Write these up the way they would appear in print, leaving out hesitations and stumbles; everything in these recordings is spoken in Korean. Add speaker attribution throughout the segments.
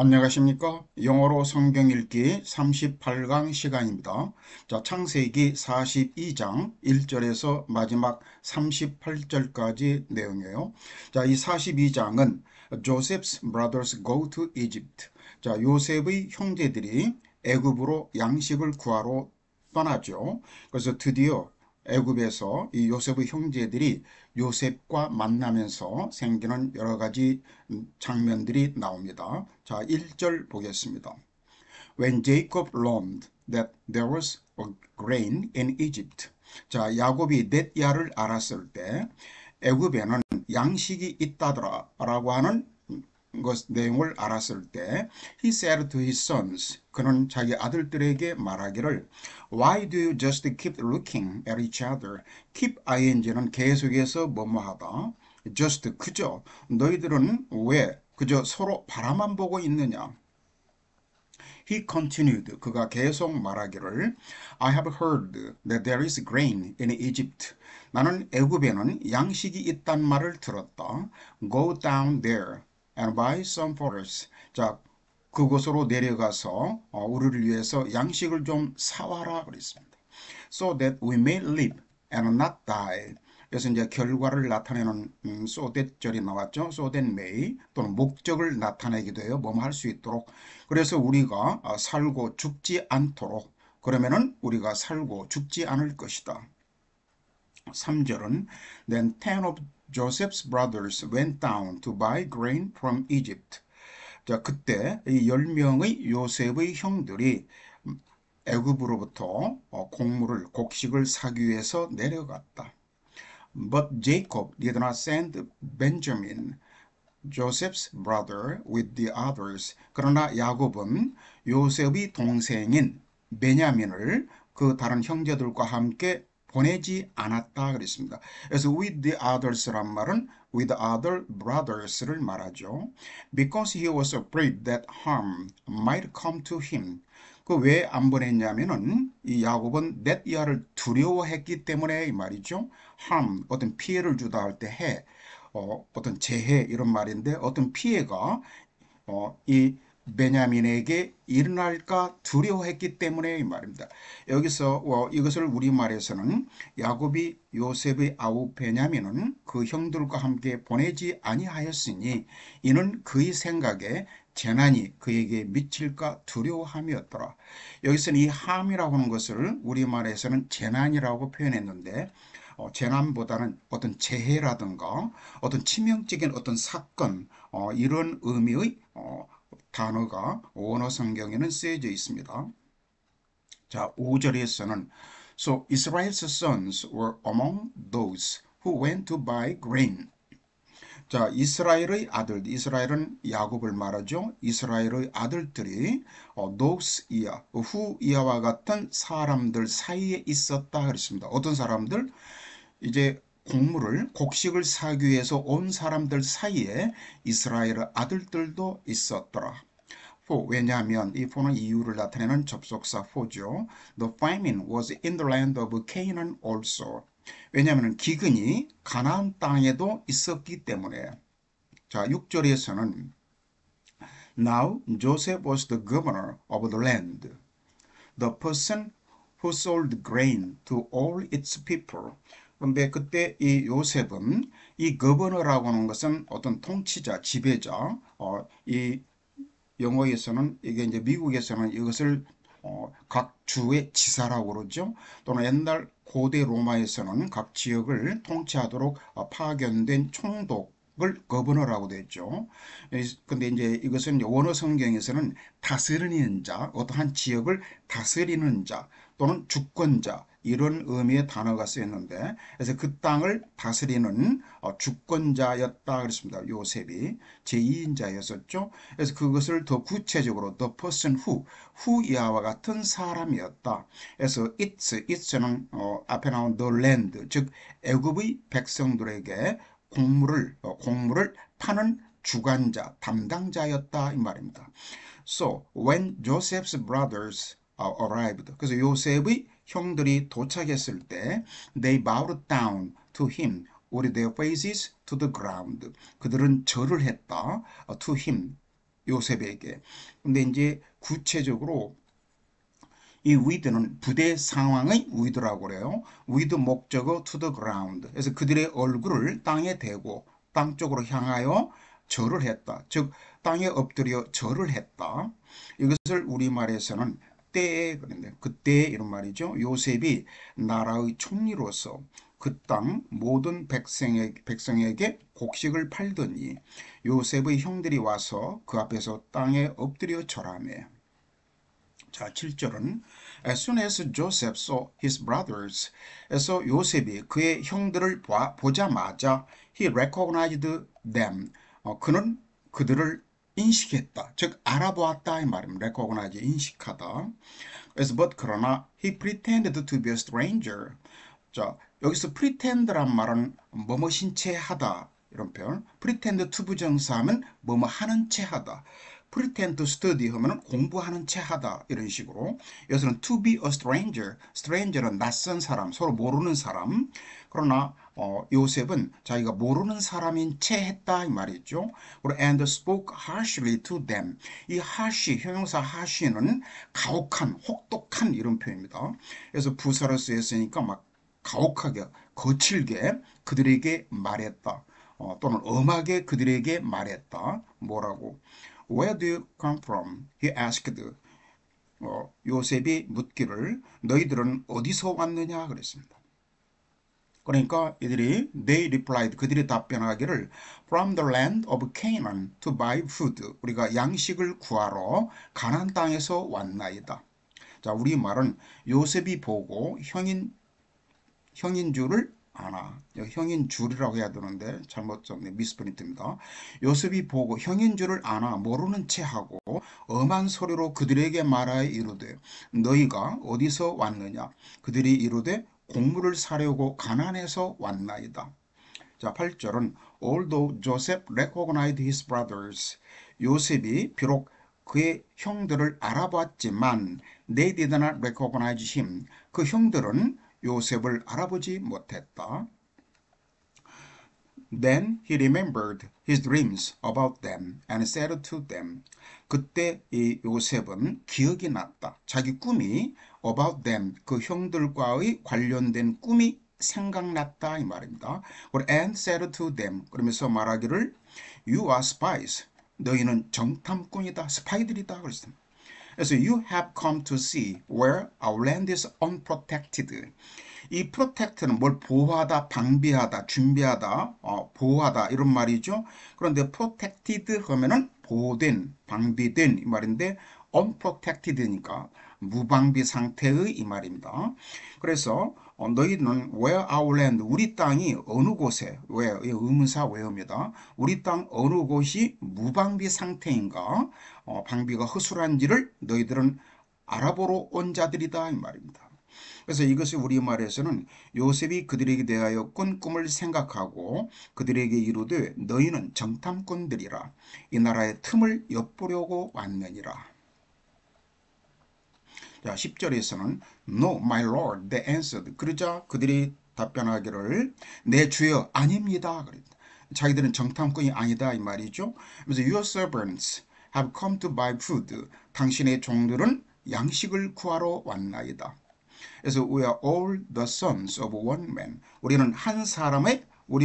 Speaker 1: 안녕하십니까? 영어로 성경 읽기 38강 시간입니다. 자, 창세기 42장 1절에서 마지막 38절까지 내용이에요. 자, 이 42장은 Joseph's brothers go to Egypt. 자, 요셉의 형제들이 애굽으로 양식을 구하러 떠나죠. 그래서 드디어 애굽에서 이 요셉의 형제들이 요셉과 만나면서 생기는 여러 가지 장면들이 나옵니다. 자, 1절 보겠습니다. When Jacob learned that there was a grain in Egypt. 자, 야곱이 넷야를 알았을 때 애굽에는 양식이 있다더라라고 하는 내용을 알았을 때 he said to his sons 그는 자기 아들들에게 말하기를 Why do you just keep looking at each other? keep ing는 계속해서 뭐뭐하다 just 그저 너희들은 왜 그저 서로 바라만 보고 있느냐. He continued 그가 계속 말하기를 I have heard that there is grain in Egypt. 나는 애굽에는 양식이 있단 말을 들었다. Go down there and buy some for us. 자, 그곳으로 내려가서 우리를 위해서 양식을 좀 사와라 그랬습니다. So that we may live and not die. 그래서 이제 결과를 나타내는 so that 절이 나왔죠. So that may 또는 목적을 나타내기도 해요. 뭐뭐 할 수 있도록. 그래서 우리가 살고 죽지 않도록. 그러면은 우리가 살고 죽지 않을 것이다. 3절은 Then 10 of Joseph's brothers went down to buy grain from Egypt. 자, 그때 이 10명의 요셉의 형들이 애굽으로부터 곡식을 사기 위해서 내려갔다. But Jacob did not send Benjamin, Joseph's brother, with the others. 그러나 야곱은 요셉의 동생인 베냐민을 그 다른 형제들과 함께 보내지 않았다 그랬습니다. 그래서 with the others란 말은 with other brothers를 말하죠. Because he was afraid that harm might come to him. 그 왜 안 보냈냐면은 이 야곱은 넷야를 두려워했기 때문에 이 말이죠. harm 어떤 피해를 주다 할 때 해 어떤 재해 이런 말인데 어떤 피해가 이 베냐민에게 일어날까 두려워했기 때문에 이 말입니다. 여기서 이것을 우리말에서는 야곱이 요셉의 아우 베냐민은 그 형들과 함께 보내지 아니하였으니 이는 그의 생각에 재난이 그에게 미칠까 두려워함이었더라. 여기서는 이 함이라고 하는 것을 우리말에서는 재난이라고 표현했는데 재난보다는 어떤 재해라든가 어떤 치명적인 어떤 사건 이런 의미의 단어가 원어 성경에는 쓰여져 있습니다. 자, 5절에서는 So Israel's sons were among those who went to buy grain. 자, 이스라엘의 아들, 이스라엘은 야곱을 말하죠. 이스라엘의 아들들이 those 후이아와 같은 사람들 사이에 있었다 그랬습니다. 어떤 사람들? 이제 곡식을 사기 위해서 온 사람들 사이에 이스라엘의 아들들도 있었더라. 왜냐하면 이 for는 이유를 나타내는 접속사 for죠. The famine was in the land of Canaan also. 왜냐하면 기근이 가나안 땅에도 있었기 때문에. 자, 6절에서는 Now Joseph was the governor of the land. The person who sold grain to all its people. 그런데 그때 이 요셉은 이 거버너라고 하는 것은 어떤 통치자, 지배자, 이 영어에서는 이게 이제 미국에서는 이것을 각 주의 지사라고 그러죠. 또는 옛날 고대 로마에서는 각 지역을 통치하도록 파견된 총독을 거버너라고 됐죠. 근데 이제 이것은 원어 성경에서는 다스리는 자, 어떠한 지역을 다스리는 자 또는 주권자 이런 의미의 단어가 쓰였는데 그래서 그 땅을 다스리는 주권자였다 그랬습니다. 요셉이 제2인자였었죠. 그래서 그것을 더 구체적으로 the person who이와 같은 사람이었다. 그래서 it's는 앞에 나온 the land 즉 애굽의 백성들에게 곡물을 파는 주관자, 담당자였다 이 말입니다. So when Joseph's brothers arrived. 그래서 요셉의 형들이 도착했을 때 they bowed down to him with their faces to the ground. 그들은 절을 했다. to him. 요셉에게. 근데 이제 구체적으로 이 with는 부대 상황의 with라고 그래요. with 목적어 to the ground. 그래서 그들의 얼굴을 땅에 대고 땅 쪽으로 향하여 절을 했다. 즉 땅에 엎드려 절을 했다. 이것을 우리말에서는 때에 그런데 그때 이런 말이죠. 요셉이 나라의 총리로서 그 땅 모든 백성에게 곡식을 팔더니 요셉의 형들이 와서 그 앞에서 땅에 엎드려 절하며. 자, 7절은 As soon as Joseph saw his brothers, 에서 요셉이 그의 형들을 보자마자 he recognized them. 그는 그들을 인식했다. 즉 알아보았다 이 말입니다. recognize 인식하다. 그래서 but 그러나 he pretended to be a stranger. 자, 여기서 pretend란 말은 뭐뭐신 채 하다 이런 표현. pretend to 부정사하면 뭐뭐 하는 채 하다. pretend to study 하면 공부하는 채 하다 이런 식으로. 여기서는 to be a stranger. stranger는 낯선 사람, 서로 모르는 사람. 그러나 요셉은 자기가 모르는 사람인 채 했다 이 말이죠. 그리고 and spoke harshly to them. 이 harsh, 형용사 harsh는 가혹한, 혹독한 이런 표현입니다. 그래서 부사로 쓰였으니까 막 가혹하게, 거칠게 그들에게 말했다. 또는 엄하게 그들에게 말했다. 뭐라고? Where do you come from? He asked. 요셉이 묻기를 너희들은 어디서 왔느냐 그랬습니다. 그러니까 이들이 they replied 그들이 답변하기를 from the land of Canaan to buy food. 우리가 양식을 구하러 가나안 땅에서 왔나이다. 자, 우리 말은 요셉이 보고 형인 줄을 아나. 형인 줄이라고 해야 되는데 잘못 썼네. 미스프린트입니다. 요셉이 보고 형인 줄을 아나 모르는 채 하고 엄한 소리로 그들에게 말하여 이르되 너희가 어디서 왔느냐. 그들이 이르되 곡물을 사려고 가나안에서 왔나이다. 자, 8절은 Although Joseph recognized his brothers. 요셉이 비록 그의 형들을 알아봤지만 they did not recognize him. 그 형들은 요셉을 알아보지 못했다. Then he remembered his dreams about them and said to them. 그때 이 요셉은 기억이 났다. 자기 꿈이 about them, 그 형들과의 관련된 꿈이 생각났다 이 말입니다. And said to them, 그러면서 말하기를 You are spies. 너희는 정탐꾼이다. 스파이들이다. 그랬습니다. 그래서 you have come to see where our land is unprotected. 이 protect는 뭘 보호하다, 방비하다, 준비하다, 보호하다 이런 말이죠. 그런데 protected 하면은 보호된, 방비된 이 말인데 unprotected니까 무방비 상태의 이 말입니다. 그래서 너희는 where our land, 우리 땅이 어느 곳에, where, 의문사 where입니다. 우리 땅 어느 곳이 무방비 상태인가, 방비가 허술한지를 너희들은 알아보러 온 자들이다 이 말입니다. 그래서 이것이 우리말에서는 요셉이 그들에게 대하여 꾼 꿈을 생각하고 그들에게 이르되 너희는 정탐꾼들이라 이 나라의 틈을 엿보려고 왔느니라. 자, 10절에서는 No, my lord, they answered. 그러자 그들이 답변하기를 내 주여 아닙니다. 그랬다. 자기들은 정탐꾼이 아니다 이 말이죠. 그래서 your servants have come to buy food. 당신의 종들은 양식을 구하러 왔나이다. 그래서 we are all the sons of one man. 우리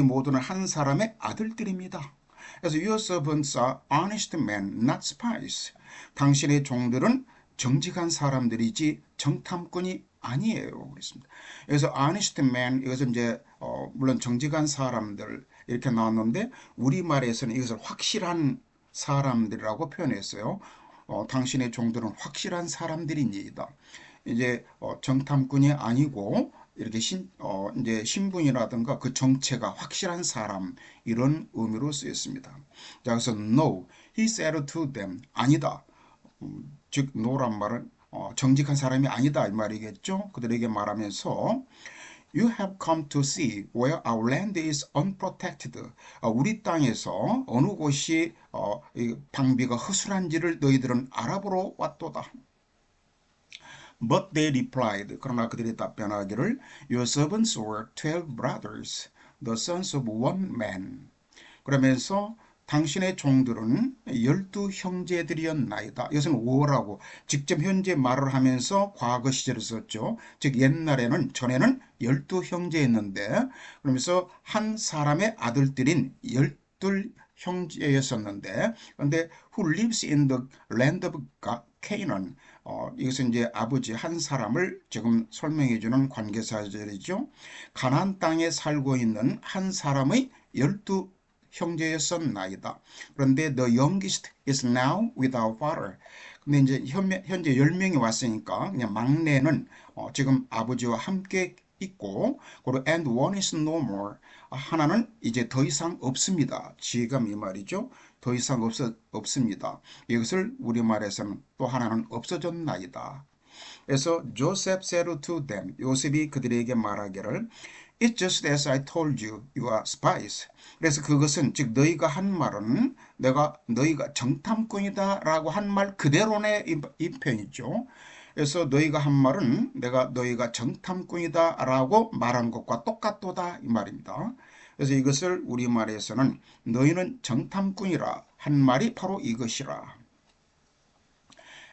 Speaker 1: 모두는 한 사람의 아들들입니다. 그래서 your servants are honest men, not spies. 당신의 종들은 정직한 사람들이지 정탐꾼이 아니에요. 그랬습니다. 그래서 honest man 이것은 이제 물론 정직한 사람들 이렇게 나왔는데 우리말에서는 이것을 확실한 사람들이라고 표현했어요. 당신의 종들은 확실한 사람들입니다. 이제 정탐꾼이 아니고 이렇게 이제 신분이라든가 그 정체가 확실한 사람 이런 의미로 쓰였습니다. 자, 그래서 no, he said to them 아니다. 즉 no란 말은 정직한 사람이 아니다 이 말이겠죠. 그들에게 말하면서 You have come to see where our land is unprotected. 우리 땅에서 어느 곳이 방비가 허술한지를 너희들은 알아보러 왔도다. But they replied. 그러나 그들이 답변하기를 Your servants were 12 brothers, the sons of one man. 그러면서 당신의 종들은 12형제들이었나이다. 이것은 오라고 직접 현재 말을 하면서 과거 시제를 썼죠. 즉 옛날에는 전에는 12형제였는데 그러면서 한 사람의 아들들인 12형제였었는데 그런데 who lives in the land of Canaan 이것은 이제 아버지 한 사람을 지금 설명해 주는 관계사절이죠. 가나안 땅에 살고 있는 한 사람의 12 형제였었나이다. 그런데 the youngest is now with our father. 근데 이제 현재 10명이 왔으니까 그냥 막내는 지금 아버지와 함께 있고 그리고 and one is no more. 하나는 이제 더 이상 없습니다. 지금 이 말이죠. 더 이상 없습니다. 이것을 우리말에서는 또 하나는 없어졌나이다. 그래서 Joseph said to them, 요셉이 그들에게 말하기를 It's just as I told you, you are spies. 그래서 그것은 즉 너희가 한 말은 너희가 정탐꾼이다라고 한 말 그대로의 이 편이죠. 그래서 너희가 한 말은 너희가 정탐꾼이다라고 말한 것과 똑같도다 이 말입니다. 그래서 이것을 우리말에서는 너희는 정탐꾼이라 한 말이 바로 이것이라.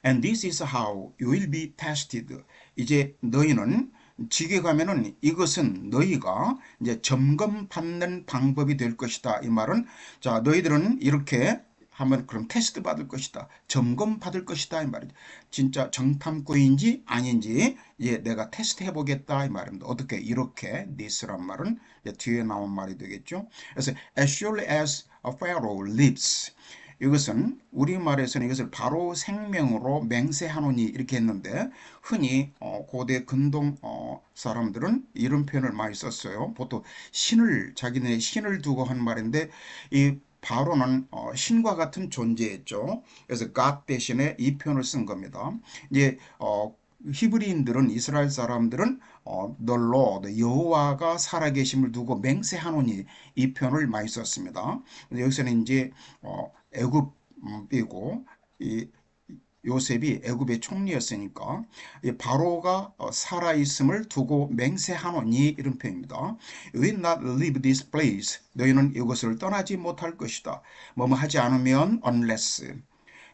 Speaker 1: And this is how you will be tested. 이제 너희는 지게 가면은 이것은 너희가 이제 점검받는 방법이 될 것이다. 이 말은 자 너희들은 이렇게 하면 그럼 테스트 받을 것이다. 점검 받을 것이다. 이 말이죠. 진짜 정탐꾼인지 아닌지 내가 테스트 해보겠다. 이 말입니다. 어떻게 이렇게 this란 말은 뒤에 나온 말이 되겠죠. 그래서 as surely as a Pharaoh lives. 이것은 우리말에서는 이것을 바로 생명으로 맹세하노니 이렇게 했는데 흔히 고대 근동 사람들은 이런 표현을 많이 썼어요. 보통 자기네 신을 두고 한 말인데 이 바로는 신과 같은 존재였죠. 그래서 God 대신에 이 표현을 쓴 겁니다. 이제 히브리인들은 이스라엘 사람들은 the Lord 여호와가 살아계심을 두고 맹세하노니 이 표현을 많이 썼습니다. 여기서는 이제 애굽이고 이 요셉이 애굽의 총리였으니까 바로가 살아있음을 두고 맹세하노니 이런 표현입니다. You will not leave this place. 너희는 이곳을 떠나지 못할 것이다. 뭐뭐 하지 않으면 unless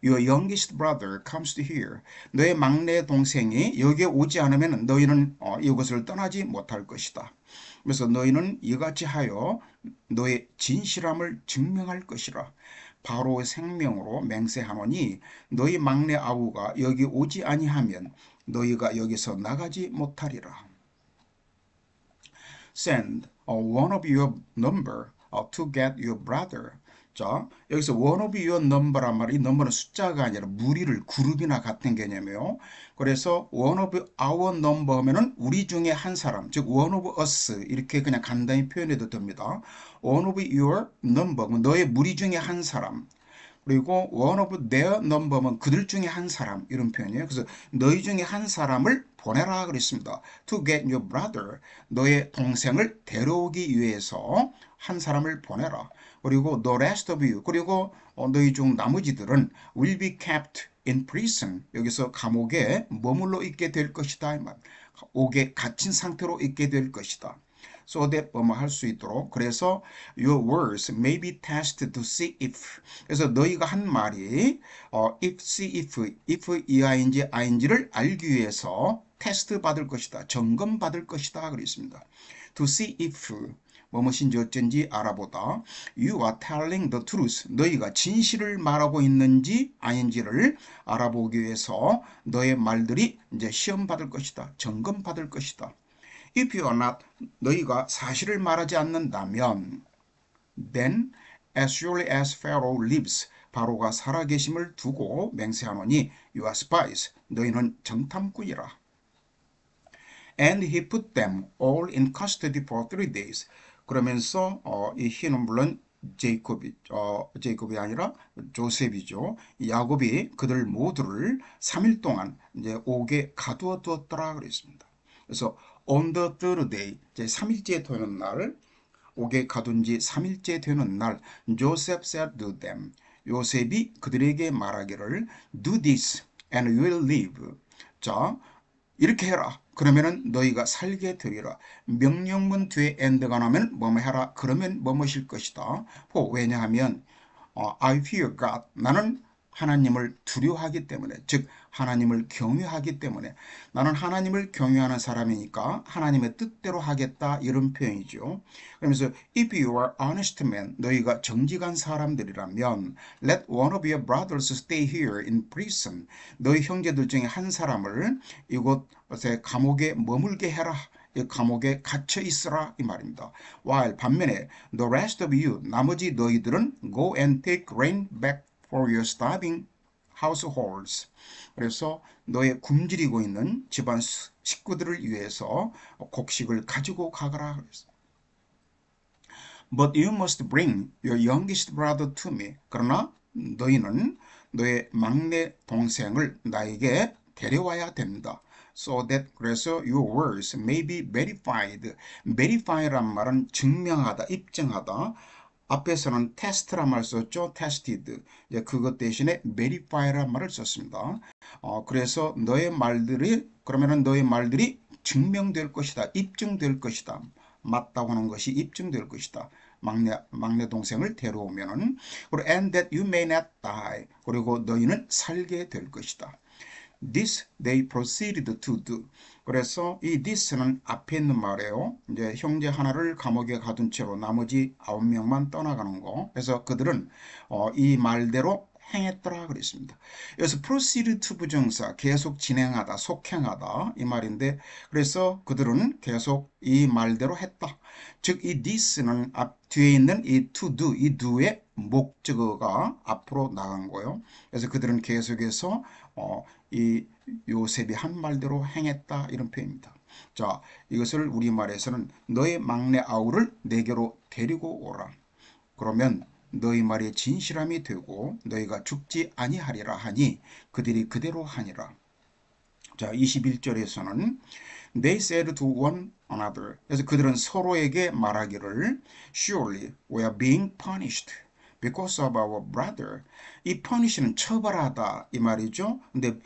Speaker 1: your youngest brother comes to here. 너의 막내 동생이 여기에 오지 않으면 너희는 이곳을 떠나지 못할 것이다. 그래서 너희는 이같이 하여 너의 진실함을 증명할 것이라. 바로의 생명으로 맹세하노니 너희 막내 아우가 여기 오지 아니하면 너희가 여기서 나가지 못하리라. Send one of your number to get your brother. 자, 여기서 one of your number란 말이 이 number는 숫자가 아니라 무리를 그룹이나 같은 개념이에요. 그래서 one of our number 하면은 우리 중에 한 사람, 즉 one of us 이렇게 그냥 간단히 표현해도 됩니다. one of your number, 너의 무리 중에 한 사람. 그리고 one of their number면 그들 중에 한 사람 이런 표현이에요. 그래서 너희 중에 한 사람을 보내라 그랬습니다. To get your brother, 너의 동생을 데려오기 위해서 한 사람을 보내라. 그리고 the rest of you, 그리고 너희 중 나머지들은 will be kept in prison. 여기서 감옥에 머물러 있게 될 것이다. 옥에 갇힌 상태로 있게 될 것이다. So that 뭐뭐 할 수 있도록. 그래서 your words may be tested to see if. 그래서 너희가 한 말이 if, see if ing를 알기 위해서 테스트 받을 것이다. 점검 받을 것이다. 그랬습니다. To see if 뭐뭐인지 어쩐지 알아보다. You are telling the truth. 너희가 진실을 말하고 있는지 아닌지를 알아보기 위해서 너의 말들이 이제 시험 받을 것이다. 점검 받을 것이다. If you are not, 너희가 사실을 말하지 않는다면 then as surely as Pharaoh lives, 바로가 살아계심을 두고 맹세하노니 you are spies, 너희는 정탐꾼이라. And he put them all in custody for 3 days. 그러면서 이 희는 물론 제이콥이 아니라 조셉이죠. 야곱이 그들 모두를 3일 동안 이제 옥에 가두어 두었더라 그랬습니다. 그래서 on the third day, 제 3일째 되는 날, 옥에 가둔 지 3일째 되는 날, Joseph said to them, 요셉이 그들에게 말하기를 do this and you will live. 자, 이렇게 해라. 그러면은 너희가 살게 되리라. 명령문 뒤에 end가 나면 뭐뭐 해라. 그러면 뭐뭐실 것이다. 왜냐하면 I fear God. 나는 하나님을 두려워하기 때문에, 즉 하나님을 경외하기 때문에, 나는 하나님을 경외하는 사람이니까 하나님의 뜻대로 하겠다, 이런 표현이죠. 그러면서 if you are honest men, 너희가 정직한 사람들이라면 let one of your brothers stay here in prison. 너희 형제들 중에 한 사람을 이곳에 감옥에 머물게 해라. 이 감옥에 갇혀 있으라, 이 말입니다. while 반면에 the rest of you, 나머지 너희들은 go and take grain back for your starving households. 그래서 너의 굶주리고 있는 집안 식구들을 위해서 곡식을 가지고 가거라. But you must bring your youngest brother to me. 그러나 너희는 너의 막내 동생을 나에게 데려와야 됩니다. So that, 그래서 your words may be verified. verify란 말은 증명하다, 입증하다. 앞에서는 test란 말 썼죠. tested. 이제 그것 대신에 verify란 말을 썼습니다. 그래서 그러면은 너의 말들이 증명될 것이다. 입증될 것이다. 맞다고 하는 것이 입증될 것이다. 막내 동생을 데려오면은, 그리고 and that you may not die. 그리고 너희는 살게 될 것이다. This they proceeded to do. 그래서 이 this는 앞에 있는 말이에요. 이제 형제 하나를 감옥에 가둔 채로 나머지 9명만 떠나가는 거. 그래서 그들은 이 말대로 행했더라 그랬습니다. 여기서 proceed to 부정사, 계속 진행하다, 속행하다, 이 말인데, 그래서 그들은 계속 이 말대로 했다. 즉 이 this는 뒤에 있는 이 to do, 이 do의 목적어가 앞으로 나간 거예요. 그래서 그들은 계속해서 이 요셉이 한 말대로 행했다, 이런 표현입니다. 자, 이것을 우리말에서는 너의 막내 아우를 내게로 데리고 오라. 그러면 너희 말이 진실함이 되고 너희가 죽지 아니하리라 하니 그들이 그대로 하니라. 자, 21절에서는 They said to one another. 그래서 그들은 서로에게 말하기를 Surely we are being punished because of our brother. 이 punish는 처벌하다, 이 말이죠. 근데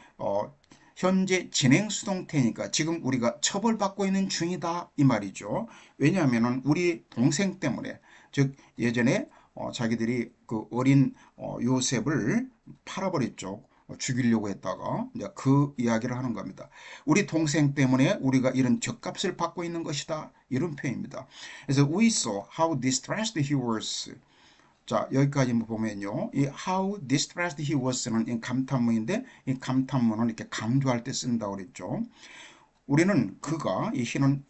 Speaker 1: 현재 진행 수동태니까 지금 우리가 처벌받고 있는 중이다, 이 말이죠. 왜냐하면 우리 동생 때문에, 즉 예전에 자기들이 그 어린 요셉을 팔아버렸죠. 죽이려고 했다가 이제 그 이야기를 하는 겁니다. 우리 동생 때문에 우리가 이런 죗값을 받고 있는 것이다, 이런 표현입니다. 그래서 we saw how distressed he was. 자, 여기까지 보면요, 이 how distressed he was는 이 감탄문인데, 이 감탄문은 이렇게 강조할 때 쓴다고 그랬죠. 우리는 그가, 이 he는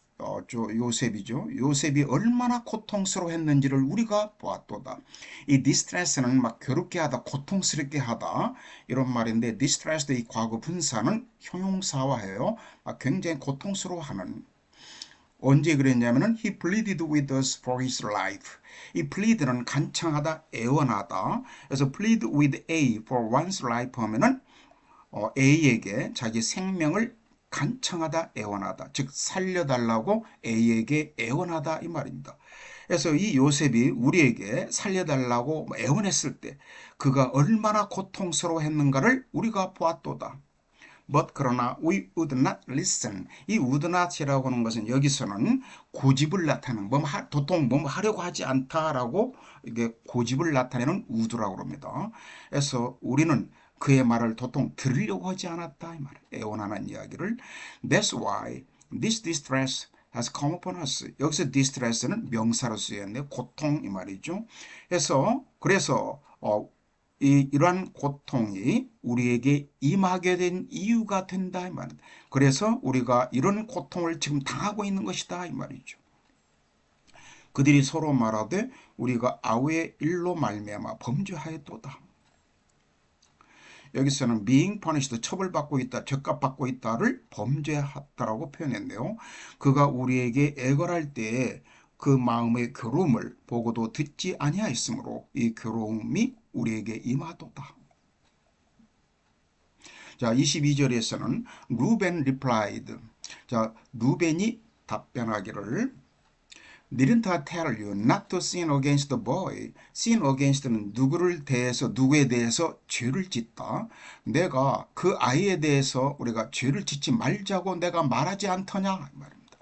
Speaker 1: 요셉이죠. 요셉이 얼마나 고통스러워했는지를 우리가 보았도다. 이 distress는 막 괴롭게 하다, 고통스럽게 하다, 이런 말인데, distressed 이 과거 분사는 형용사화해요. 굉장히 고통스러워하는. 언제 그랬냐면은 he pleaded with us for his life. 이 plead는 간청하다, 애원하다. 그래서 plead with A for one's life 하면은 A에게 자기 생명을 간청하다, 애원하다. 즉 살려달라고 A에게 애원하다, 이 말입니다. 그래서 이 요셉이 우리에게 살려달라고 애원했을 때 그가 얼마나 고통스러워했는가를 우리가 보았도다. But 그러나 we would not listen. 이 would not이라고 하는 것은 여기서는 고집을 나타내는, 도통 뭐 하려고 하지 않다라고, 이게 고집을 나타내는 would라고 합니다. 그래서 우리는 그의 말을 도통 들으려고 하지 않았다, 이 말. 애원하는 이야기를. That's why this distress has come upon us. 여기서 distress는 명사로 쓰였는데 고통, 이 말이죠. 그래서 이러한 고통이 우리에게 임하게 된 이유가 된다, 이 말입니다. 그래서 우리가 이런 고통을 지금 당하고 있는 것이다, 이 말이죠. 그들이 서로 말하되 우리가 아우의 일로 말미암아 범죄하였도다. 여기서는 being punished, 처벌받고 있다, 죗값받고 있다를 범죄했다라고 표현했네요. 그가 우리에게 애걸할 때에 그 마음의 괴로움을 보고도 듣지 아니하였으므로 이 괴로움이 우리에게 임하도다. 자, 22절에서는 루벤 replied. 자, 루벤이 답변하기를 Didn't I tell you not to sin against the boy? sin against는 누구에 대해서 죄를 짓다. 내가 그 아이에 대해서 우리가 죄를 짓지 말자고 내가 말하지 않더냐, 말입니다.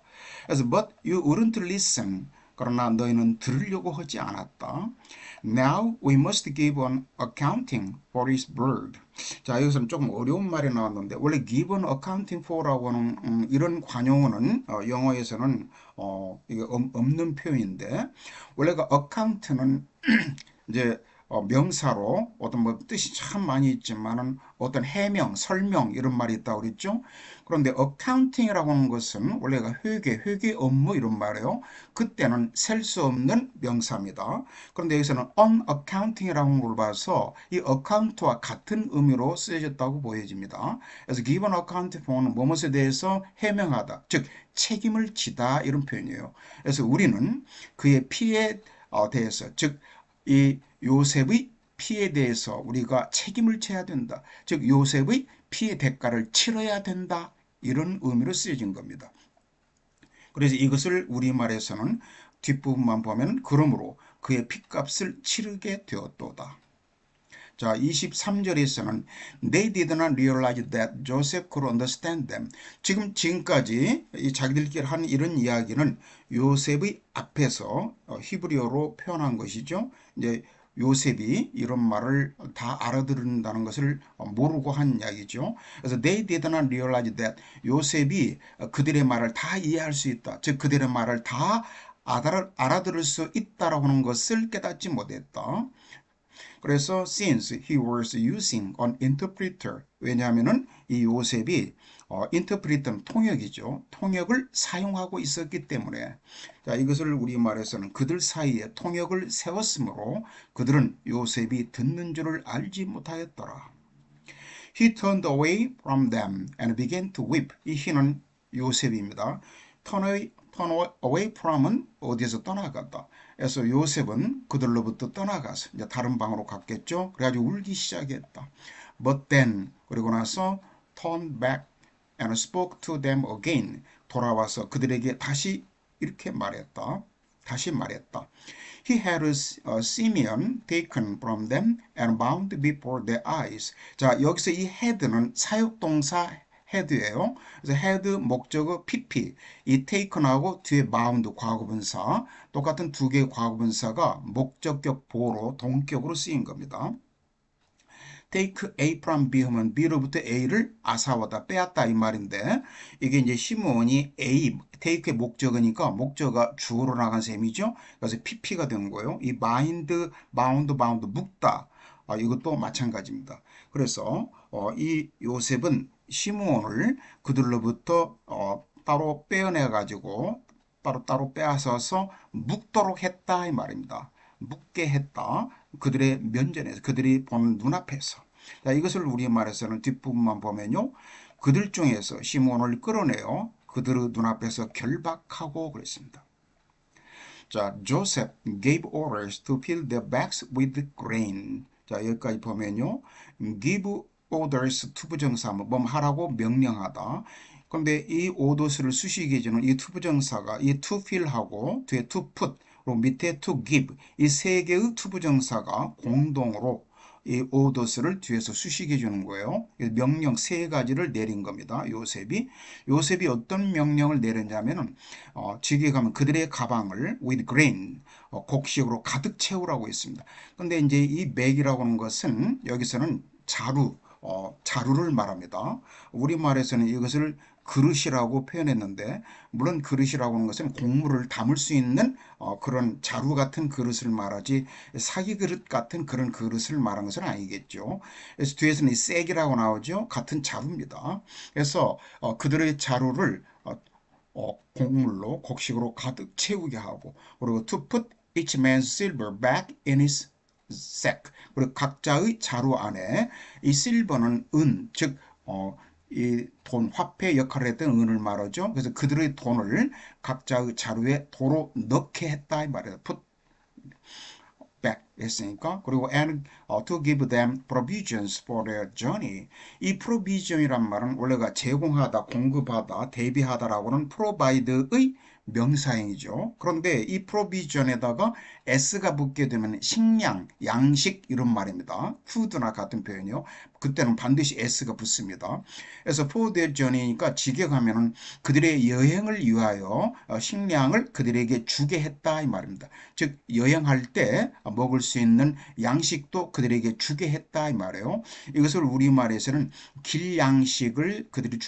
Speaker 1: 그래서 but you wouldn't listen. 그러나 너희는 들으려고 하지 않았다. Now we must give an accounting for his blood. 자, 여기서는 조금 어려운 말이 나왔는데 원래 give an accounting for라고 하는 이런 관용어는 영어에서는 이게 없는 표현인데 원래가 account는 이제 명사로 어떤 뭐 뜻이 참 많이 있지만은 어떤 해명, 설명 이런 말이 있다고 그랬죠. 그런데 어카운팅이라고 하는 것은 원래가 회계 업무 이런 말이에요. 그때는 셀 수 없는 명사입니다. 그런데 여기서는 unaccounting이라고 하는 걸 봐서 이 account와 같은 의미로 쓰여졌다고 보여집니다. 그래서 given account for는 무엇에 대해서 해명하다, 즉 책임을 지다 이런 표현이에요. 그래서 우리는 그의 피해 대해서 즉 이 요셉의 피에 대해서 우리가 책임을 져야 된다. 즉 요셉의 피의 대가를 치러야 된다. 이런 의미로 쓰여진 겁니다. 그래서 이것을 우리말에서는 뒷부분만 보면 그러므로 그의 핏값을 치르게 되었도다. 자, 23절에서는 They did not realize that Joseph could understand them. 지금까지 자기들끼리 한 이런 이야기는 요셉의 앞에서 히브리어로 표현한 것이죠. 이제 요셉이 이런 말을 다 알아듣는다는 것을 모르고 한 이야기죠. 그래서 they did not realize that 요셉이 그들의 말을 다 이해할 수 있다. 즉 그들의 말을 다 알아들을 수 있다라고 하는 것을 깨닫지 못했다. 그래서 since he was using an interpreter 왜냐하면은 이 요셉이 interpreter는 통역이죠. 통역을 사용하고 있었기 때문에 자, 이것을 우리말에서는 그들 사이에 통역을 세웠으므로 그들은 요셉이 듣는 줄을 알지 못하였더라. He turned away from them and began to weep. 이 he는 요셉입니다. turn away from은 어디에서 떠나갔다. 그래서 요셉은 그들로부터 떠나가서 이제 다른 방으로 갔겠죠. 그래가지고 울기 시작했다. But then 그리고 나서 turned back and spoke to them again. 돌아와서 그들에게 다시 이렇게 말했다. 다시 말했다. He had Simeon taken from them and bound before their eyes. 자, 여기서 이 had는 사역동사 had예요. 그래서 had 목적어 pp, 이 taken하고 뒤에 bound 과거분사, 똑같은 두 개의 과거분사가 목적격 보로 동격으로 쓰인 겁니다. take A from B 하면 B로부터 A를 아사와다 빼앗다 이 말인데 이게 이제 시므온이 A, take의 목적어니까 목적어가 주어로 나간 셈이죠. 그래서 PP가 된 거예요. 이 bind, bound, 묶다 이것도 마찬가지입니다. 그래서 이 요셉은 시므온을 그들로부터 따로 빼어내 가지고 따로 빼앗아서 묶도록 했다 이 말입니다. 묶게 했다. 그들의 면전에서 그들이 보는 눈앞에서. 자, 이것을 우리말에서는 뒷부분만 보면요. 그들 중에서 시몬을 끌어내어 그들의 눈앞에서 결박하고 그랬습니다. 자, Joseph gave orders to fill their bags with grain. 자, 여기까지 보면요. give orders 투부정사 뭐 하라고 명령하다. 그런데 이 오더스를 수식해 주는 이 투부정사가 이 to fill하고 뒤에 to put 밑에 to give 이 세 개의 투부정사가 공동으로 이 오더스를 뒤에서 수식해 주는 거예요. 명령 세 가지를 내린 겁니다. 요셉이 어떤 명령을 내렸냐면은 지게 가면 그들의 가방을 with grain 곡식으로 가득 채우라고 했습니다. 근데 이제 이 백이라고 하는 것은 여기서는 자루를 말합니다. 우리말에서는 이것을 그릇이라고 표현했는데 물론 그릇이라고 하는 것은 곡물을 담을 수 있는 그런 자루 같은 그릇을 말하지 사기 그릇 같은 그런 그릇을 말한 것은 아니겠죠. 그래서 뒤에서는 이 쌔기라고 나오죠. 같은 자루입니다. 그래서 그들의 자루를 곡물로 곡식으로 가득 채우게 하고 그리고 to put each man's silver back in his sack 그리고 각자의 자루 안에 이 실버는 은, 즉 이 돈, 화폐 역할을 했던 은을 말하죠. 그래서 그들의 돈을 각자의 자루에 도로 넣게 했다 이 말이에요. put back 했으니까 그리고 and to give them provisions for their journey. 이 provision이란 말은 원래가 제공하다, 공급하다, 대비하다라고는 provide의 명사형이죠. 그런데 이 provision에다가 s가 붙게 되면 식량, 양식 이런 말입니다. food나 같은 표현이요. 그때는 반드시 s가 붙습니다. 그래서 for their journey니까 직역하면은 그들의 여행을 위하여 식량을 그들에게 주게 했다 이 말입니다. 즉 여행할 때 먹을 수 있는 양식도 그들에게 주게 했다 이 말이에요. 이것을 우리말에서는 길양식을 그들이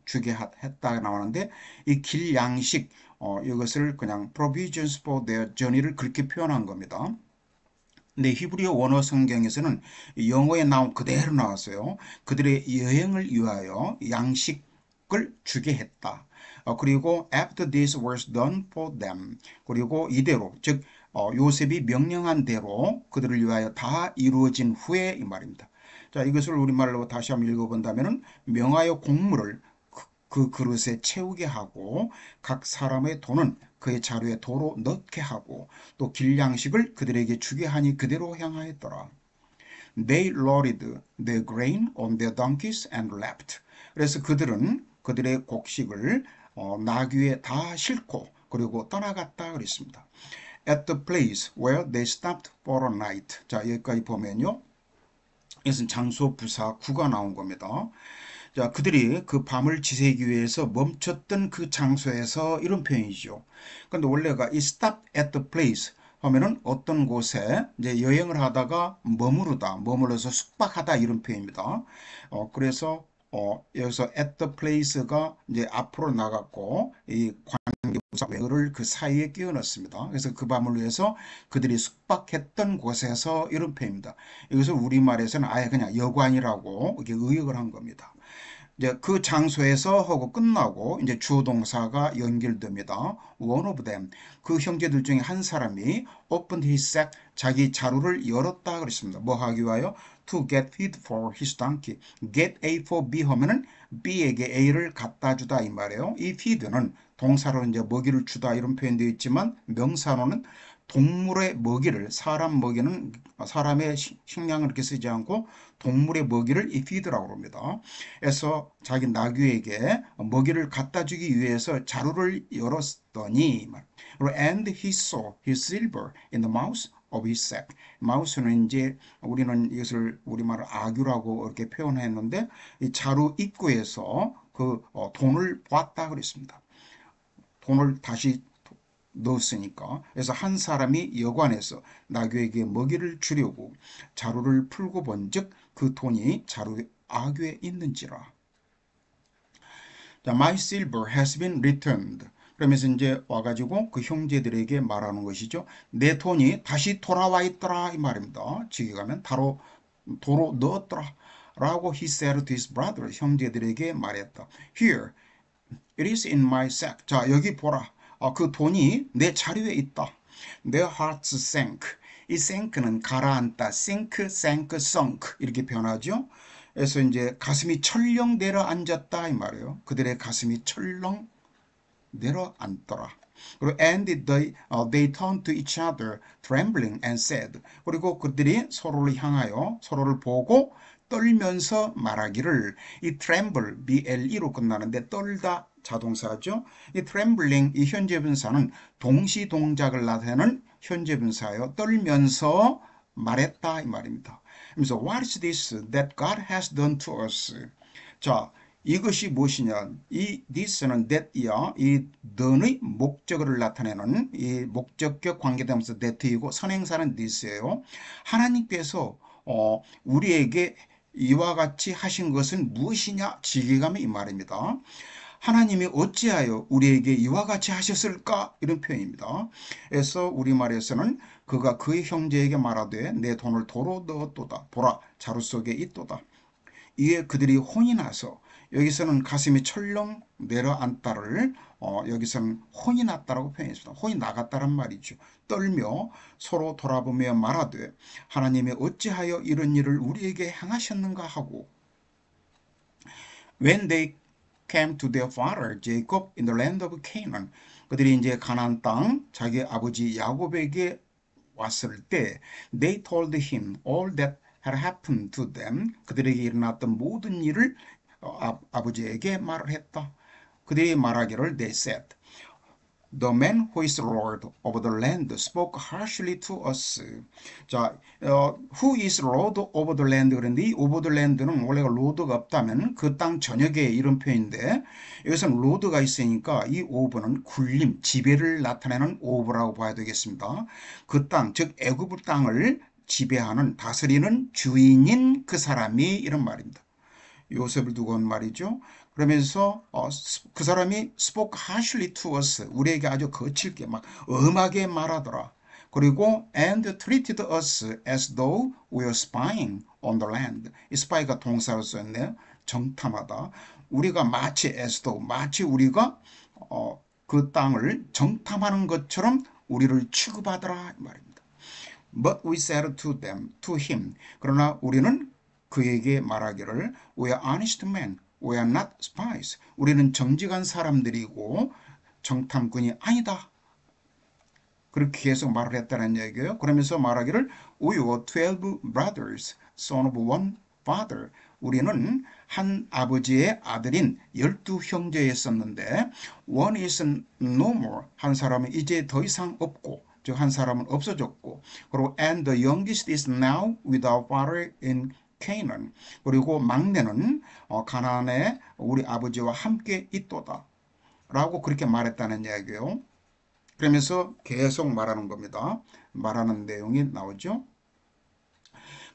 Speaker 1: 주게 했다 나오는데 이 길양식 이것을 그냥 provisions for their journey를 그렇게 표현한 겁니다. 근데 히브리어 원어 성경에서는 영어에 나온 그대로 나왔어요. 그들의 여행을 위하여 양식을 주게 했다. 그리고 after this was done for them. 그리고 이대로 즉 요셉이 명령한 대로 그들을 위하여 다 이루어진 후에 이 말입니다. 자, 이것을 우리말로 다시 한번 읽어본다면 명하여 곡물을 그 그릇에 채우게 하고 각 사람의 돈은 그의 자루에 도로 넣게 하고 또 길양식을 그들에게 주게 하니 그대로 향하였더라. They loaded the grain on their donkeys and left. 그래서 그들은 그들의 곡식을 나귀에 다 싣고 그리고 떠나갔다 그랬습니다. At the place where they stopped for a night. 자, 여기까지 보면요. 이것은 장소 부사 구가 나온 겁니다. 자, 그들이 그 밤을 지새기 위해서 멈췄던 그 장소에서 이런 표현이죠. 근데 원래가 이 stop at the place 하면은 어떤 곳에 이제 여행을 하다가 머물러서 숙박하다 이런 표현입니다. 그래서 여기서 at the place가 이제 앞으로 나갔고 이 관계부사 where를 그 사이에 끼워 넣습니다. 그래서 그 밤을 위해서 그들이 숙박했던 곳에서 이런 표현입니다. 이것을 우리말에서는 아예 그냥 여관이라고 이렇게 의역을 한 겁니다. 이제 그 장소에서 하고 끝나고 이제 주어 동사가 연결됩니다. One of them. 그 형제들 중에 한 사람이 opened his sack. 자기 자루를 열었다 그랬습니다. 뭐 하기 위하여? To get feed for his donkey. Get A for B 하면은 B에게 A를 갖다 주다 이 말이에요. 이 feed는 동사로 이제 먹이를 주다 이런 표현되어 있지만 명사로는 동물의 먹이를 사람 먹이는 사람의 식량을 이렇게 쓰지 않고 동물의 먹이를 이 feed라고 합니다. 그래서 자기 나귀에게 먹이를 갖다 주기 위해서 자루를 열었더니 그리고 and he saw his silver in the mouth of his sack. 마우스는 이제 우리는 이것을 우리말로 아규라고 이렇게 표현했는데 이 자루 입구에서 그 돈을 보았다 그랬습니다. 돈을 다시 넣었으니까. 그래서 한 사람이 여관에서 나귀에게 먹이를 주려고 자루를 풀고 본즉 그 돈이 자루 아귀에 있는지라. 자, My silver has been returned. 그러면서 이제 와가지고 그 형제들에게 말하는 것이죠. 내 돈이 다시 돌아와 있더라 이 말입니다. 직역하면 도로 넣었더라 라고 he said to his brother. 형제들에게 말했다. Here, it is in my sack. 자, 여기 보라. 그 돈이 내 자리에 있다. Their hearts sank. 이 sank는 가라앉다. sank, sunk 이렇게 변하죠. 그래서 이제 가슴이 철렁 내려앉았다 이 말이에요. 그들의 가슴이 철렁 내려앉더라. 그리고 and they turned to each other trembling and said. 그리고 그들이 서로를 향하여 서로를 보고 떨면서 말하기를 이 tremble, BLE로 끝나는데 떨다 자동사죠. 이 trembling, 이 현재분사는 동시 동작을 나타내는 현재분사예요. 떨면서 말했다 이 말입니다. 그래서 what is this that God has done to us? 자, 이것이 무엇이냐? 이 this는 that이야. 이 the의 목적어를 나타내는 이 목적격 관계대명사 that이고 선행사는 this예요. 하나님께서 우리에게 이와 같이 하신 것은 무엇이냐? 직역하면 이 말입니다. 하나님이 어찌하여 우리에게 이와 같이 하셨을까? 이런 표현입니다. 그래서 우리말에서는 그가 그의 형제에게 말하되 내 돈을 도로 넣었도다. 보라, 자루 속에 있도다. 이에 그들이 혼이 나서 여기서는 가슴이 철렁 내려앉다를 여기서는 혼이 났다라고 표현했습니다. 혼이 나갔다란 말이죠. 떨며 서로 돌아보며 말하되 하나님이 어찌하여 이런 일을 우리에게 행하셨는가 하고 When they came to their father Jacob in the land of Canaan 그들이 이제 가나안 땅 자기 아버지 야곱에게 왔을 때 they told him all that had happened to them 그들에게 일어났던 모든 일을 아버지에게 말을 했다. 그들이 말하기를 they said The man who is Lord of the land spoke harshly to us. 자, who is Lord of the land 그런데 이 over the land는 원래가 로드가 없다면 그 땅 전역에 이런 표현인데 여기서는 로드가 있으니까 이 over는 군림, 지배를 나타내는 over라고 봐야 되겠습니다. 그 땅, 즉 애굽 땅을 지배하는 다스리는 주인인 그 사람이 이런 말입니다. 요셉을 두고 온 말이죠. 그러면서 그 사람이 spoke harshly to us. 우리에게 아주 거칠게 막 엄하게 말하더라. 그리고 and treated us as though we were spying on the land. 이 spy가 동사로 썼네요. 정탐하다. 우리가 마치 as though 마치 우리가 그 땅을 정탐하는 것처럼 우리를 취급하더라 이 말입니다. But we said to them, to him. 그러나 우리는 그에게 말하기를 We are honest men, we are not spies. 우리는 정직한 사람들이고 정탐꾼이 아니다. 그렇게 계속 말을 했다는 얘기예요. 그러면서 말하기를 We were 12 brothers, son of one father. 우리는 한 아버지의 아들인 12형제였었는데 One is no more. 한 사람은 이제 더 이상 없고 즉 한 사람은 없어졌고 그리고 and the youngest is now with our father in Canaan. 그리고 막내는 가나안에 우리 아버지와 함께 있도다 라고 그렇게 말했다는 이야기예요. 그러면서 계속 말하는 겁니다. 말하는 내용이 나오죠.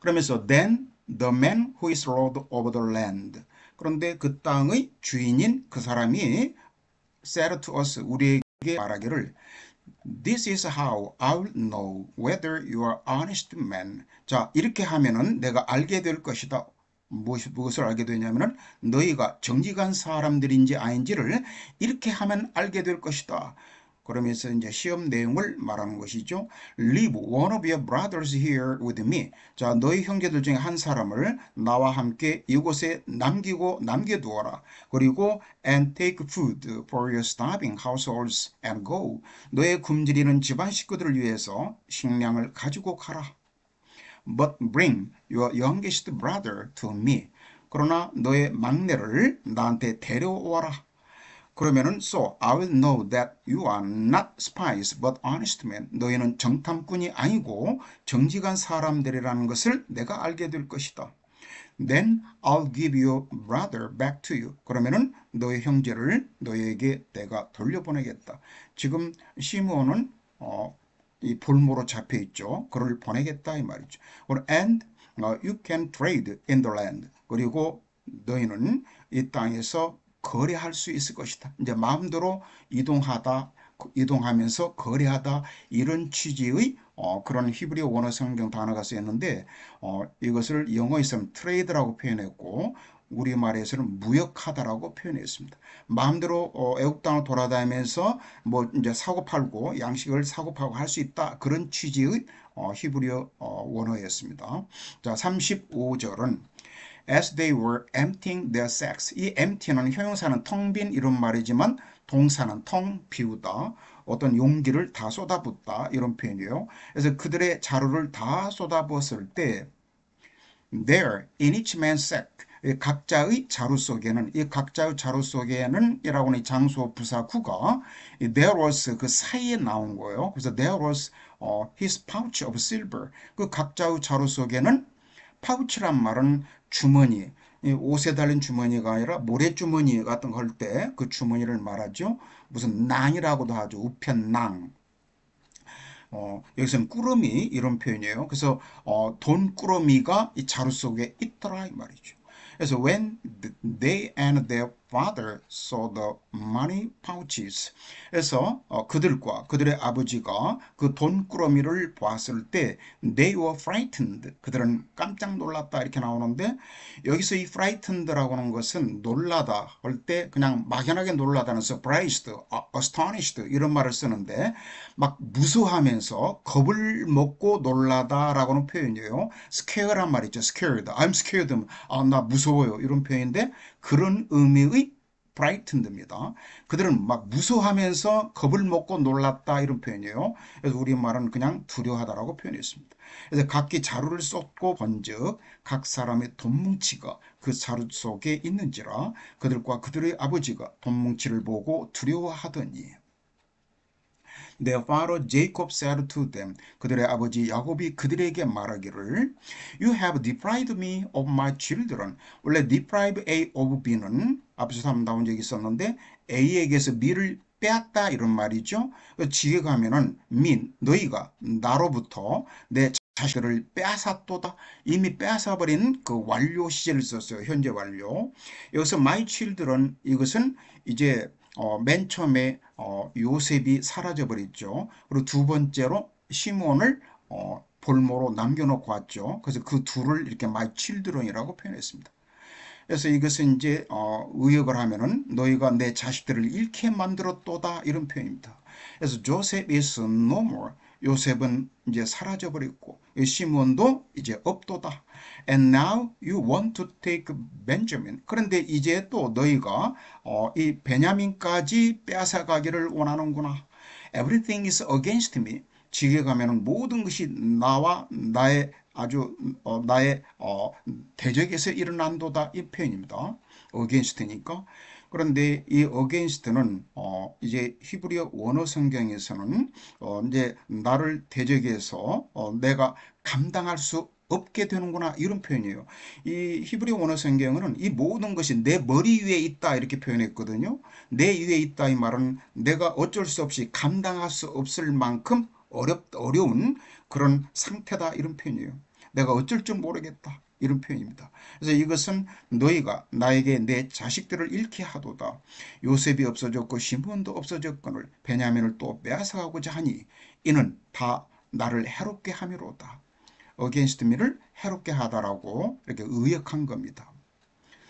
Speaker 1: 그러면서 then the man who is lord over the land. 그런데 그 땅의 주인인 그 사람이 said to us 우리에게 말하기를 This is how I'll know whether you are honest man. 자, 이렇게 하면은 내가 알게 될 것이다. 무엇을 알게 되냐면은 너희가 정직한 사람들인지 아닌지를 이렇게 하면 알게 될 것이다. 그러면서 이제 시험 내용을 말하는 것이죠. Leave one of your brothers here with me. 자, 너희 형제들 중에 한 사람을 나와 함께 이곳에 남겨두어라. 그리고 and take food for your starving households and go. 너의 굶주리는 집안 식구들을 위해서 식량을 가지고 가라. But bring your youngest brother to me. 그러나 너의 막내를 나한테 데려오라. 그러면은 so I will know that you are not spies but honest men. 너희는 정탐꾼이 아니고 정직한 사람들이라는 것을 내가 알게 될 것이다. Then I'll give your brother back to you. 그러면은 너의 형제를 너에게 내가 돌려보내겠다. 지금 시므온은 이 볼모로 잡혀 있죠. 그를 보내겠다 이 말이죠. And you can trade in the land. 그리고 너희는 이 땅에서 거래할 수 있을 것이다. 이제 마음대로 이동하면서 거래하다 이런 취지의 그런 히브리어 원어 성경 단어가 쓰였는데 이것을 영어에서는 트레이드라고 표현했고 우리말에서는 무역하다라고 표현했습니다. 마음대로 애국 땅을 돌아다니면서 뭐 이제 사고 팔고 양식을 사고 팔고 할 수 있다 그런 취지의 히브리어 원어였습니다. 자, 35절은 As they were emptying their sacks. 이 empty는 형용사는 텅 빈 이런 말이지만 동사는 텅 비우다. 어떤 용기를 다 쏟아붓다 이런 표현이에요. 그래서 그들의 자루를 다 쏟아부었을 때 there in each man's sack. 각자의 자루 속에는 이 각자의 자루 속에는 이라고 하는 장소 부사 구가 there was 그 사이에 나온 거예요. 그래서 there was his pouch of silver. 그 각자의 자루 속에는 파우치란 말은 주머니, 옷에 달린 주머니가 아니라 모래주머니 같은 거 할 때 그 주머니를 말하죠. 무슨 낭이라고도 하죠. 우편낭. 여기서는 꾸러미 이런 표현이에요. 그래서 돈 꾸러미가 이 자루 속에 있더라 이 말이죠. 그래서 when they and their father saw the money pouches. 그래서 그들과 그들의 아버지가 그 돈꾸러미를 보았을 때 they were frightened. 그들은 깜짝 놀랐다 이렇게 나오는데 여기서 이 frightened라고 하는 것은 놀라다 할 때 그냥 막연하게 놀라다는 surprised, astonished 이런 말을 쓰는데 막 무서워하면서 겁을 먹고 놀라다라고 하는 표현이에요. scared란 말이죠. scared. I'm scared. 나 무서워요. 이런 표현인데 그런 의미의 frightened입니다. 그들은 막 무서워하면서 겁을 먹고 놀랐다 이런 표현이에요. 그래서 우리말은 그냥 두려워하다라고 표현했습니다. 그래서 각기 자루를 쏟고 본즉 각 사람의 돈뭉치가 그 자루 속에 있는지라 그들과 그들의 아버지가 돈뭉치를 보고 두려워하더니 Their father Jacob said to them. 그들의 아버지 야곱이 그들에게 말하기를 You have deprived me of my children. 원래 deprive A of B는 앞에서 한번 나온 적이 있었는데 A에게서 B를 빼앗다 이런 말이죠. 지게 가면은 너희가 나로부터 내 자식들을 빼앗았도다. 이미 빼앗아버린 그 완료 시제를 썼어요. 현재 완료. 여기서 my children 이것은 이제 맨 처음에 요셉이 사라져 버렸죠. 그리고 두 번째로 시몬을 볼모로 남겨놓고 왔죠. 그래서 그 둘을 이렇게 my children이라고 표현했습니다. 그래서 이것은 이제 의역을 하면은 너희가 내 자식들을 잃게 만들었도다 이런 표현입니다. 그래서 Joseph is no more. 요셉은 이제 사라져 버렸고 시몬도 이제 없도다. And now you want to take Benjamin. 그런데 이제 또 너희가 이 베냐민까지 빼앗아 가기를 원하는구나. Everything is against me. 지게 가면은 모든 것이 나와 나의 아주 나의 대적에서 일어난도다 이 표현입니다. against니까. 그런데 이 against는 이제 히브리어 원어 성경에서는 이제 나를 대적해서 내가 감당할 수 없게 되는구나 이런 표현이에요. 이 히브리 원어 성경은 이 모든 것이 내 머리 위에 있다 이렇게 표현했거든요. 내 위에 있다 이 말은 내가 어쩔 수 없이 감당할 수 없을 만큼 어려운 그런 상태다 이런 표현이에요. 내가 어쩔 줄 모르겠다 이런 표현입니다. 그래서 이것은 너희가 나에게 내 자식들을 잃게 하도다. 요셉이 없어졌고 시몬도 없어졌거늘 베냐민을 또 빼앗아가고자 하니 이는 다 나를 해롭게 함이로다. against me를 해롭게 하다라고 이렇게 의역한 겁니다.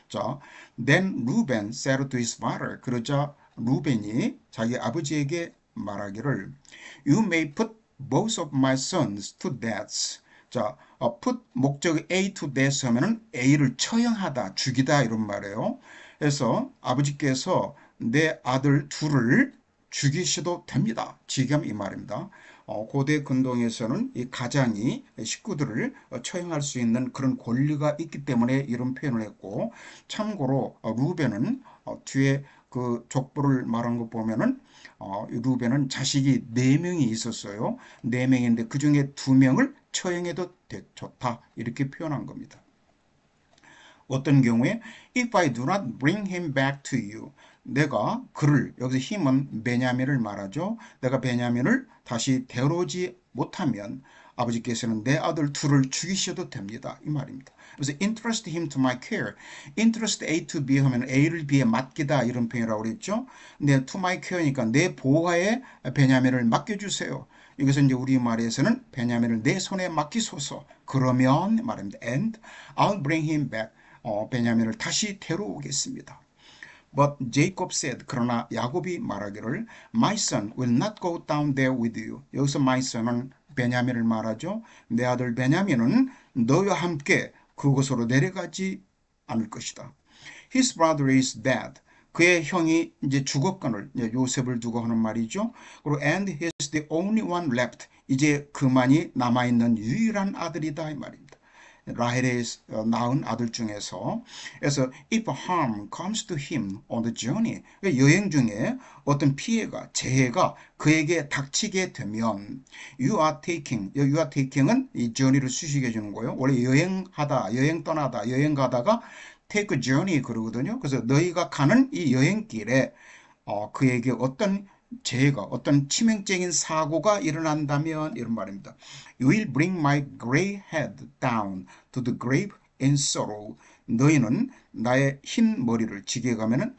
Speaker 1: 자, then Reuben said to his father. 그러자 루벤이 자기 아버지에게 말하기를 You may put both of my sons to death. 자, put 목적 A to death 하면은 A를 처형하다, 죽이다 이런 말이에요. 그래서 아버지께서 내 아들 둘을 죽이셔도 됩니다. 지금 이 말입니다. 고대 근동에서는 이 가장이 식구들을 처형할 수 있는 그런 권리가 있기 때문에 이런 표현을 했고, 참고로 루벤은 뒤에 그 족보를 말한 거 보면은 루벤은 자식이 4명이 있었어요. 4명인데 그 중에 2명을 처형해도 좋다 이렇게 표현한 겁니다. 어떤 경우에 If I do not bring him back to you. 내가 그를, 여기서 힘은 베냐민을 말하죠. 내가 베냐민을 다시 데려오지 못하면 아버지께서는 내 아들 둘을 죽이셔도 됩니다. 이 말입니다. 그래서 entrust him to my care. entrust A to B 하면 A를 B에 맡기다 이런 표현이라고 그랬죠. 근데 to my care니까 내 보호하에 베냐민을 맡겨주세요. 이것은 이제 우리말에서는 베냐민을 내 손에 맡기소서. 그러면 말입니다. And I'll bring him back. 베냐민을 다시 데려오겠습니다. But Jacob said, 그러나 야곱이 말하기를 My son will not go down there with you. 여기서 my son은 베냐민을 말하죠. 내 아들 베냐민은 너와 함께 그곳으로 내려가지 않을 것이다. His brother is dead. 그의 형이 이제 죽었거늘 요셉을 두고 하는 말이죠. 그리고 and he is the only one left. 이제 그만이 남아있는 유일한 아들이다 이 말입니다. 라헬의 낳은 아들 중에서. 그래서 if harm comes to him on the journey, 여행 중에 어떤 피해가, 재해가 그에게 닥치게 되면 you are taking은 이 journey를 수식해 주는 거예요. 원래 여행하다, 여행 떠나다, 여행 가다가 take a journey 그러거든요. 그래서 너희가 가는 이 여행길에 그에게 어떤 재해가, 어떤 치명적인 사고가 일어난다면 이런 말입니다. You will bring my gray head down to the grave in sorrow. 너희는 나의 흰 머리를 지게 가면은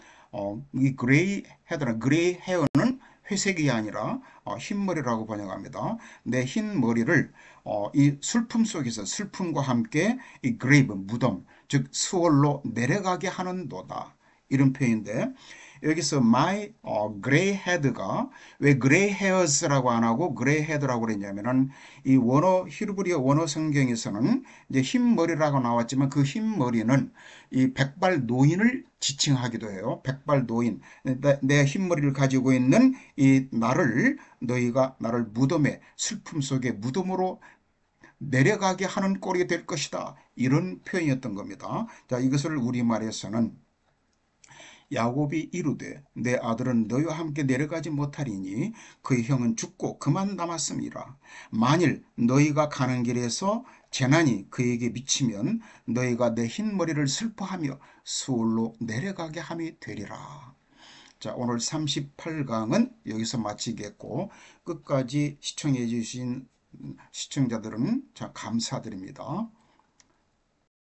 Speaker 1: 이 gray hair는 회색이 아니라 흰 머리라고 번역합니다. 내 흰 머리를 이 슬픔 속에서 슬픔과 함께 이 grave 무덤, 즉 수월로 내려가게 하는도다. 이런 표현인데 여기서 my gray head가 왜 gray hairs라고 안 하고 gray head라고 그랬냐면은 이 히브리어 원어 성경에서는 이제 흰 머리라고 나왔지만 그 흰 머리는 이 백발 노인을 지칭하기도 해요. 백발 노인. 내 흰 머리를 가지고 있는 이 너희가 나를 무덤에 슬픔 속에 무덤으로 내려가게 하는 꼴이 될 것이다. 이런 표현이었던 겁니다. 자, 이것을 우리말에서는 야곱이 이르되 내 아들은 너희와 함께 내려가지 못하리니 그의 형은 죽고 그만 남았음이라. 만일 너희가 가는 길에서 재난이 그에게 미치면 너희가 내 흰 머리를 슬퍼하며 수울로 내려가게 함이 되리라. 자, 오늘 38강은 여기서 마치겠고 끝까지 시청해 주신 시청자들은 자 감사드립니다.